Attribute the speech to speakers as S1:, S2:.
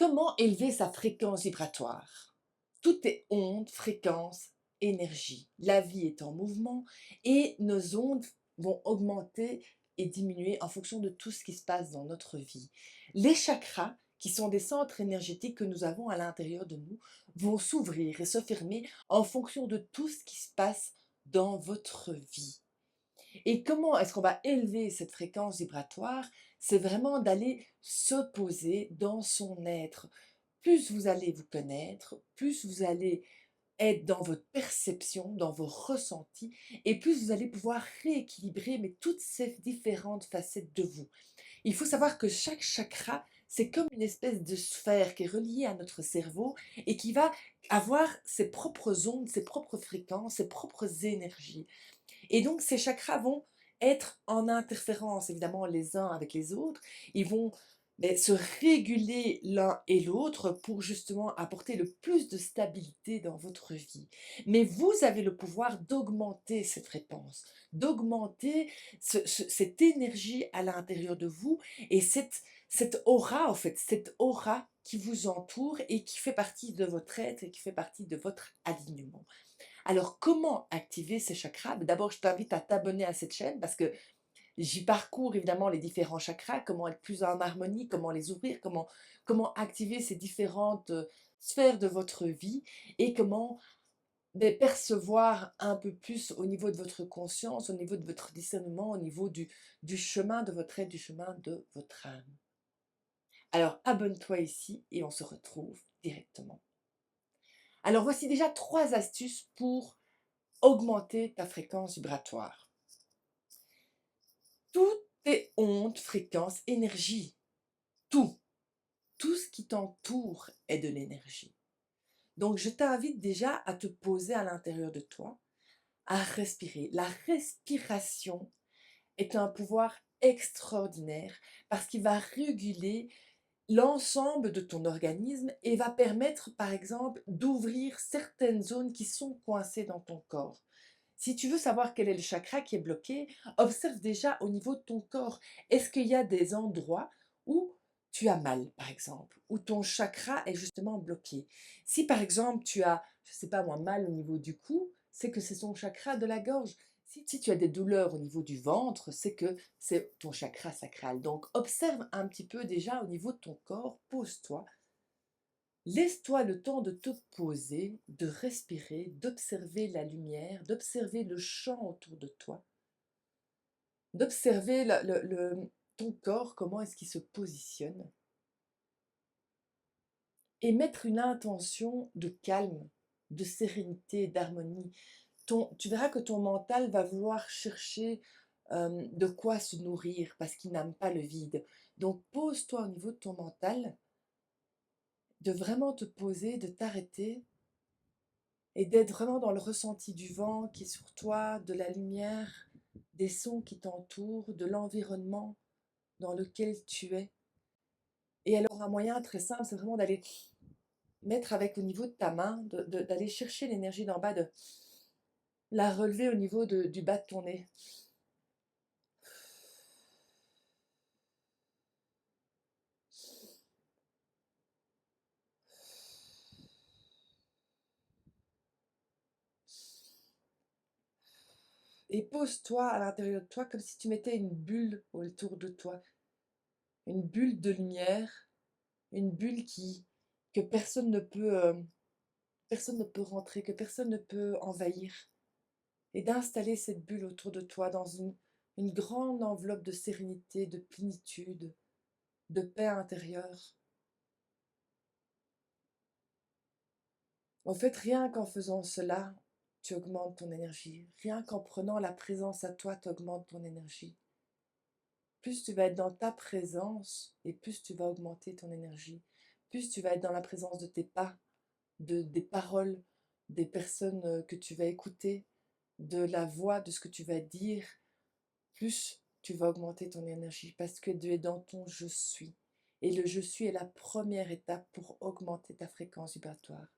S1: Comment élever sa fréquence vibratoire? Tout est ondes, fréquences, énergie. La vie est en mouvement et nos ondes vont augmenter et diminuer en fonction de tout ce qui se passe dans notre vie. Les chakras, qui sont des centres énergétiques que nous avons à l'intérieur de nous, vont s'ouvrir et se fermer en fonction de tout ce qui se passe dans votre vie. Et comment est-ce qu'on va élever cette fréquence vibratoire? C'est vraiment d'aller se poser dans son être. Plus vous allez vous connaître, plus vous allez être dans votre perception, dans vos ressentis, et plus vous allez pouvoir rééquilibrer mais toutes ces différentes facettes de vous. Il faut savoir que chaque chakra, c'est comme une espèce de sphère qui est reliée à notre cerveau et qui va avoir ses propres ondes, ses propres fréquences, ses propres énergies. Et donc ces chakras vont être en interférence évidemment les uns avec les autres. Ils vont se réguler l'un et l'autre pour justement apporter le plus de stabilité dans votre vie. Mais vous avez le pouvoir d'augmenter cette fréquence, d'augmenter cette énergie à l'intérieur de vous et cette aura, en fait, cette aura qui vous entoure et qui fait partie de votre être et qui fait partie de votre alignement. Alors, comment activer ces chakras? D'abord, je t'invite à t'abonner à cette chaîne parce que j'y parcours évidemment les différents chakras, comment être plus en harmonie, comment les ouvrir, comment activer ces différentes sphères de votre vie et comment percevoir un peu plus au niveau de votre conscience, au niveau de votre discernement, au niveau du chemin de votre être, du chemin de votre âme. Alors, abonne-toi ici et on se retrouve directement. Alors, voici déjà 3 astuces pour augmenter ta fréquence vibratoire. Tout est ondes, fréquences, énergie. Tout. Tout ce qui t'entoure est de l'énergie. Donc, je t'invite déjà à te poser à l'intérieur de toi, à respirer. La respiration est un pouvoir extraordinaire parce qu'il va réguler l'ensemble de ton organisme et va permettre, par exemple, d'ouvrir certaines zones qui sont coincées dans ton corps. Si tu veux savoir quel est le chakra qui est bloqué, observe déjà au niveau de ton corps. Est-ce qu'il y a des endroits où tu as mal, par exemple, où ton chakra est justement bloqué? Si par exemple tu as, je ne sais pas moi, mal au niveau du cou, c'est que c'est ton chakra de la gorge. Si tu as des douleurs au niveau du ventre, c'est que c'est ton chakra sacral. Donc observe un petit peu déjà au niveau de ton corps, pose-toi. Laisse-toi le temps de te poser, de respirer, d'observer la lumière, d'observer le champ autour de toi, d'observer ton corps, comment est-ce qu'il se positionne, et mettre une intention de calme, de sérénité, d'harmonie. Tu verras que ton mental va vouloir chercher de quoi se nourrir parce qu'il n'aime pas le vide. Donc pose-toi au niveau de ton mental, de vraiment te poser, de t'arrêter et d'être vraiment dans le ressenti du vent qui est sur toi, de la lumière, des sons qui t'entourent, de l'environnement dans lequel tu es. Et alors un moyen très simple, c'est vraiment d'aller mettre avec au niveau de ta main, d'aller chercher l'énergie d'en bas, de la relever au niveau du bas de ton nez. Et pose-toi à l'intérieur de toi comme si tu mettais une bulle autour de toi, une bulle de lumière, une bulle que personne ne peut rentrer, que personne ne peut envahir. Et d'installer cette bulle autour de toi dans une grande enveloppe de sérénité, de plénitude, de paix intérieure. En fait, rien qu'en faisant cela, tu augmentes ton énergie. Rien qu'en prenant la présence à toi, tu augmentes ton énergie. Plus tu vas être dans ta présence et plus tu vas augmenter ton énergie. Plus tu vas être dans la présence de tes pas, des paroles, des personnes que tu vas écouter, de la voix, de ce que tu vas dire, plus tu vas augmenter ton énergie parce que tu es dans ton je suis. Et le je suis est la première étape pour augmenter ta fréquence vibratoire.